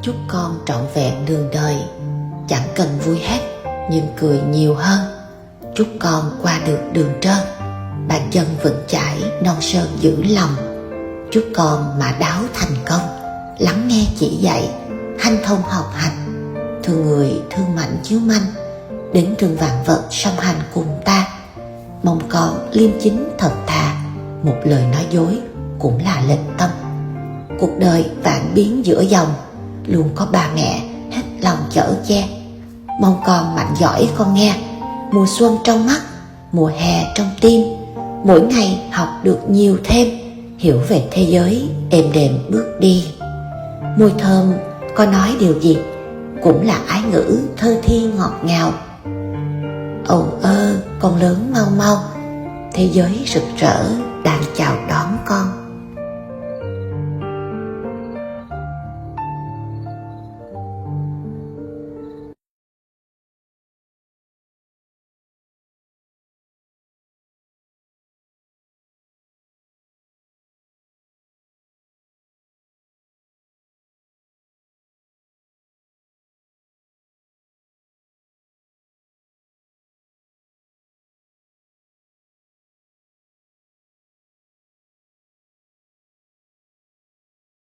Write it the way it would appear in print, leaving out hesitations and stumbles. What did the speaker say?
chúc con trọn vẹn đường đời, chẳng cần vui hết nhưng cười nhiều hơn. Chúc con qua được đường trơn, bàn chân vững chãi, non sơn giữ lòng. Chúc con mã đáo thành công, lắng nghe chỉ dạy, hanh thông học hành. Thương người thương mạnh chiếu manh, đến trường vạn vật song hành cùng ta. Mong con liêm chính thật thà, một lời nói dối cũng là lệnh tâm. Cuộc đời vạn biến giữa dòng, luôn có ba mẹ hết lòng chở che. Mong con mạnh giỏi con nghe, mùa xuân trong mắt, mùa hè trong tim. Mỗi ngày học được nhiều thêm, hiểu về thế giới êm đềm bước đi. Môi thơm có nói điều gì, cũng là ái ngữ thơ thi ngọt ngào. Ầu ơ con lớn mau mau, thế giới rực rỡ đang chào đón con.